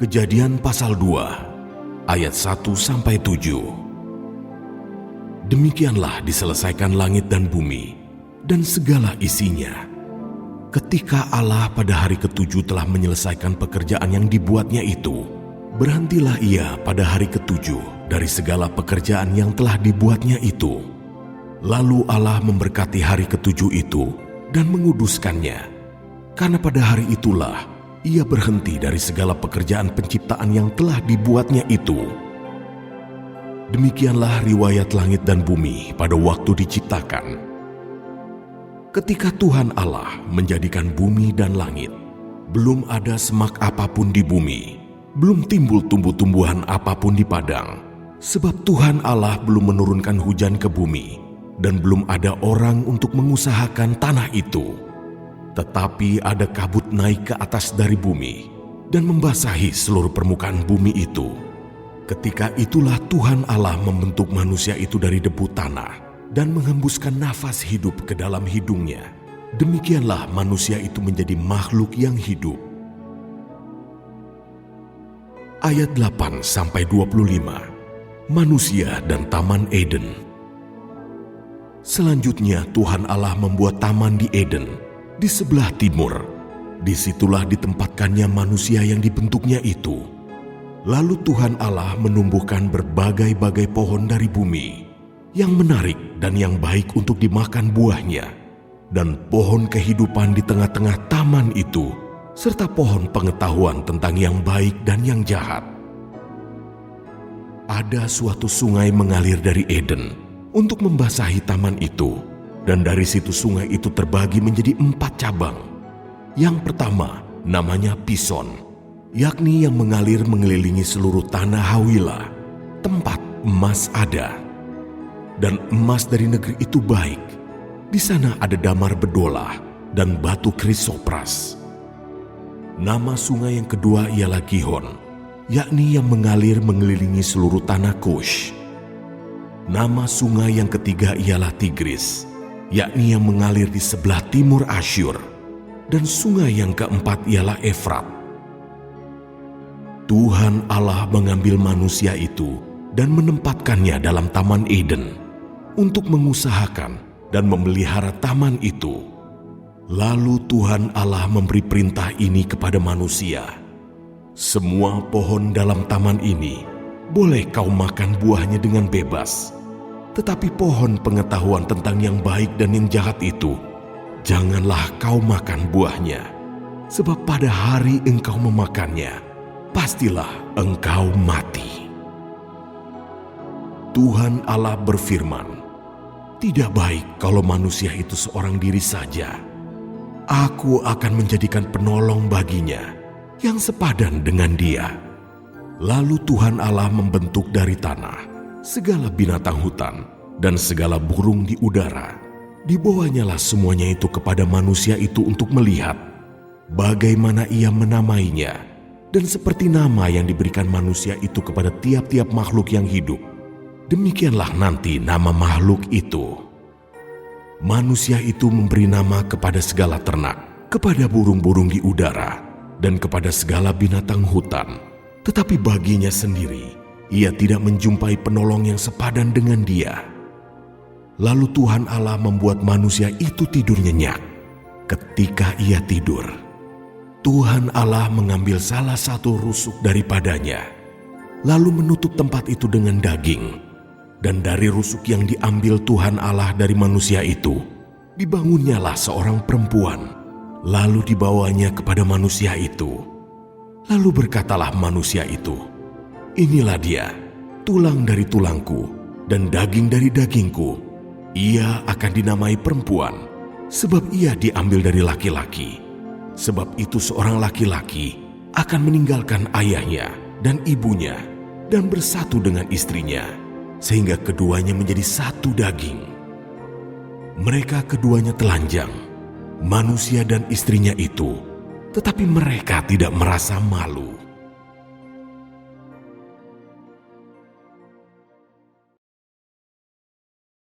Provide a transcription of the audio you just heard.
Kejadian pasal 2 ayat 1-7. Demikianlah diselesaikan langit dan bumi dan segala isinya. Ketika Allah pada hari ketujuh telah menyelesaikan pekerjaan yang dibuatnya itu, berhentilah ia pada hari ketujuh dari segala pekerjaan yang telah dibuatnya itu. Lalu Allah memberkati hari ketujuh itu dan menguduskannya, karena pada hari itulah ia berhenti dari segala pekerjaan penciptaan yang telah dibuatnya itu. Demikianlah riwayat langit dan bumi pada waktu diciptakan. Ketika Tuhan Allah menjadikan bumi dan langit, belum ada semak apapun di bumi, belum timbul tumbuh-tumbuhan apapun di padang, sebab Tuhan Allah belum menurunkan hujan ke bumi, dan belum ada orang untuk mengusahakan tanah itu. Tetapi ada kabut naik ke atas dari bumi dan membasahi seluruh permukaan bumi itu. Ketika itulah Tuhan Allah membentuk manusia itu dari debu tanah dan menghembuskan nafas hidup ke dalam hidungnya. Demikianlah manusia itu menjadi makhluk yang hidup. Ayat 8-25. Manusia dan Taman Eden. Selanjutnya Tuhan Allah membuat taman di Eden, di sebelah timur. Disitulah ditempatkannya manusia yang dibentuknya itu. Lalu Tuhan Allah menumbuhkan berbagai-bagai pohon dari bumi, yang menarik dan yang baik untuk dimakan buahnya, dan pohon kehidupan di tengah-tengah taman itu, serta pohon pengetahuan tentang yang baik dan yang jahat. Ada suatu sungai mengalir dari Eden untuk membasahi taman itu, dan dari situ sungai itu terbagi menjadi 4 cabang. Yang pertama namanya Pison, yakni yang mengalir mengelilingi seluruh tanah Hawila, tempat emas ada. Dan emas dari negeri itu baik. Di sana ada damar bedolah dan batu krisopras. Nama sungai yang kedua ialah Gihon, yakni yang mengalir mengelilingi seluruh tanah Kush. Nama sungai yang ketiga ialah Tigris, yakni yang mengalir di sebelah timur Asyur. Dan sungai yang keempat ialah Efrat. Tuhan Allah mengambil manusia itu dan menempatkannya dalam Taman Eden untuk mengusahakan dan memelihara taman itu. Lalu Tuhan Allah memberi perintah ini kepada manusia. Semua pohon dalam taman ini boleh kau makan buahnya dengan bebas. Tetapi pohon pengetahuan tentang yang baik dan yang jahat itu, janganlah kau makan buahnya. Sebab pada hari engkau memakannya, pastilah engkau mati. Tuhan Allah berfirman, tidak baik kalau manusia itu seorang diri saja. Aku akan menjadikan penolong baginya yang sepadan dengan dia. Lalu Tuhan Allah membentuk dari tanah segala binatang hutan dan segala burung di udara. Dibawanyalah semuanya itu kepada manusia itu untuk melihat bagaimana ia menamainya, dan seperti nama yang diberikan manusia itu kepada tiap-tiap makhluk yang hidup, demikianlah nanti nama makhluk itu. Manusia itu memberi nama kepada segala ternak, kepada burung-burung di udara, dan kepada segala binatang hutan. Tetapi baginya sendiri, ia tidak menjumpai penolong yang sepadan dengan dia. Lalu Tuhan Allah membuat manusia itu tidur nyenyak. Ketika ia tidur, Tuhan Allah mengambil salah satu rusuk daripadanya, lalu menutup tempat itu dengan daging. Dan dari rusuk yang diambil Tuhan Allah dari manusia itu, dibangunnyalah seorang perempuan, lalu dibawanya kepada manusia itu. Lalu berkatalah manusia itu, inilah dia, tulang dari tulangku dan daging dari dagingku. Ia akan dinamai perempuan, sebab ia diambil dari laki-laki. Sebab itu seorang laki-laki akan meninggalkan ayahnya dan ibunya dan bersatu dengan istrinya, sehingga keduanya menjadi satu daging. Mereka keduanya telanjang, manusia dan istrinya itu, tetapi mereka tidak merasa malu.